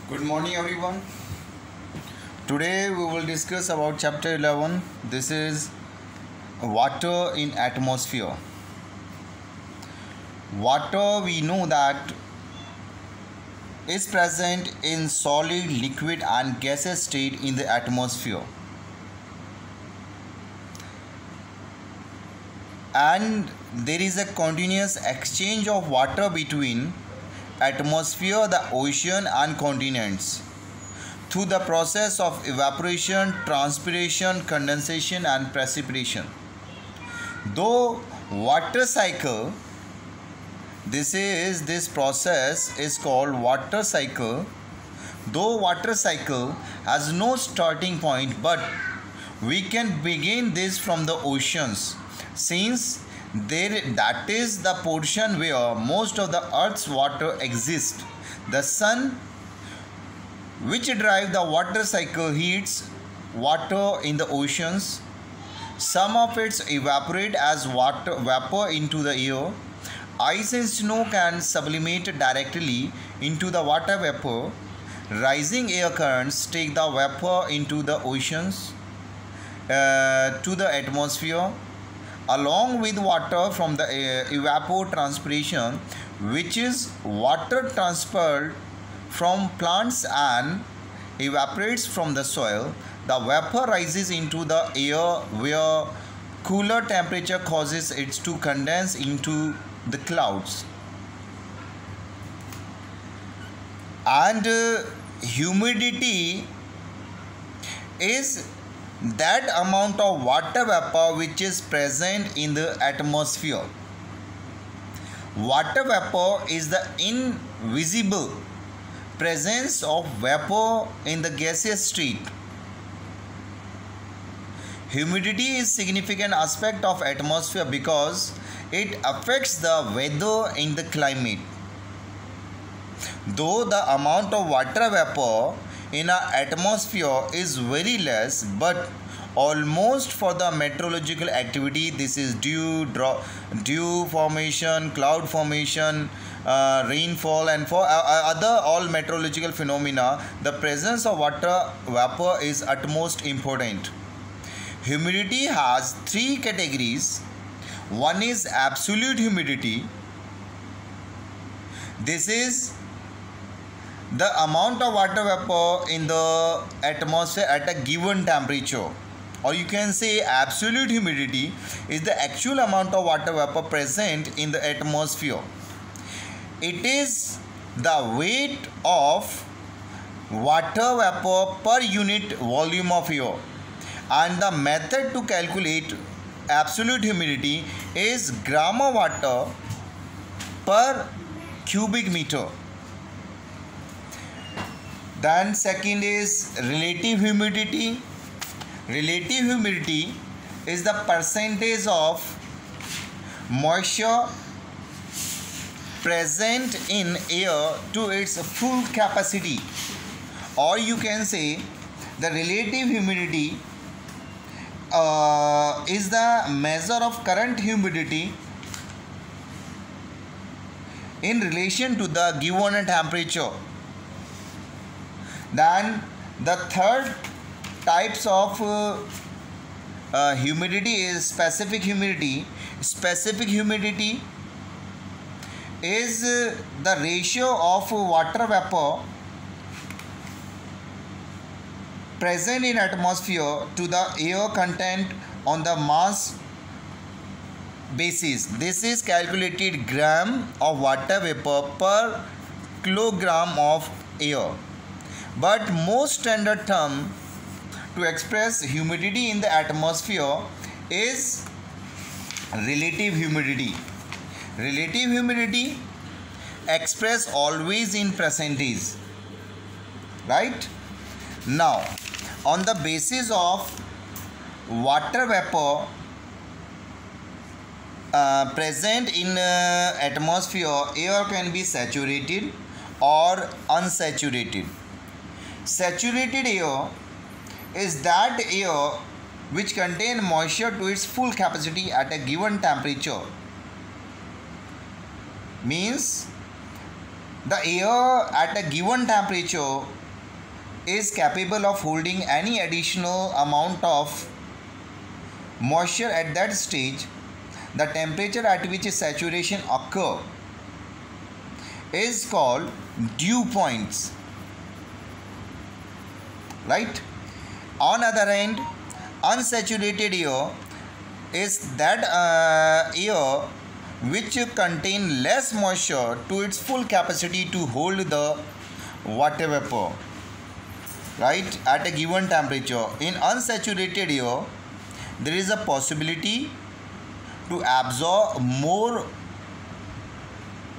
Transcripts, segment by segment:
Good morning everyone. Today we will discuss about chapter 11. This is water in atmosphere. Water, we know that, is present in solid, liquid and gaseous state in the atmosphere. And there is a continuous exchange of water between atmosphere, the ocean and continents through the process of evaporation, transpiration, condensation and precipitation. Though water cycle, this process is called water cycle. Though water cycle has no starting point, but we can begin this from the oceans, since that is the portion where most of the earth's water exists. The sun, which drive the water cycle, heats water in the oceans. Some of it evaporate as water vapor into the air. Ice and snow can sublimate directly into the water vapor. Rising air currents take the vapor into the oceans to the atmosphere, along with water from the evapotranspiration, which is water transferred from plants and evaporates from the soil. The vapor rises into the air where cooler temperature causes it to condense into the clouds. And humidity is that amount of water vapor which is present in the atmosphere. Water vapor is the invisible presence of vapor in the gaseous state. Humidity is significant aspect of atmosphere because it affects the weather and the climate. Though the amount of water vapor in our atmosphere is very less, but almost for the meteorological activity, this is dew formation, cloud formation, rainfall and for other all meteorological phenomena, the presence of water vapor is utmost important. Humidity has three categories. One is absolute humidity. This is the amount of water vapor in the atmosphere at a given temperature, or you can say absolute humidity is the actual amount of water vapor present in the atmosphere. It is the weight of water vapor per unit volume of air, and the method to calculate absolute humidity is gram of water per cubic meter. Then second is relative humidity. Relative humidity is the percentage of moisture present in air to its full capacity, or you can say the relative humidity is the measure of current humidity in relation to the given temperature. Then the third types of humidity is specific humidity. Specific humidity is the ratio of water vapor present in atmosphere to the air content on the mass basis. This is calculated gram of water vapor per kilogram of air. But most standard term to express humidity in the atmosphere is relative humidity. Relative humidity expressed always in percentage. Right? Now, on the basis of water vapor present in atmosphere, air can be saturated or unsaturated. Saturated air is that air which contains moisture to its full capacity at a given temperature. Means The air at a given temperature is capable of holding any additional amount of moisture at that stage. The temperature at which saturation occurs is called dew points, right? On other hand, unsaturated air is that air which contain less moisture to its full capacity to hold the water vapor, right, at a given temperature. In unsaturated air, there is a possibility to absorb more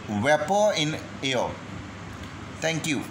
vapor in air. Thank you.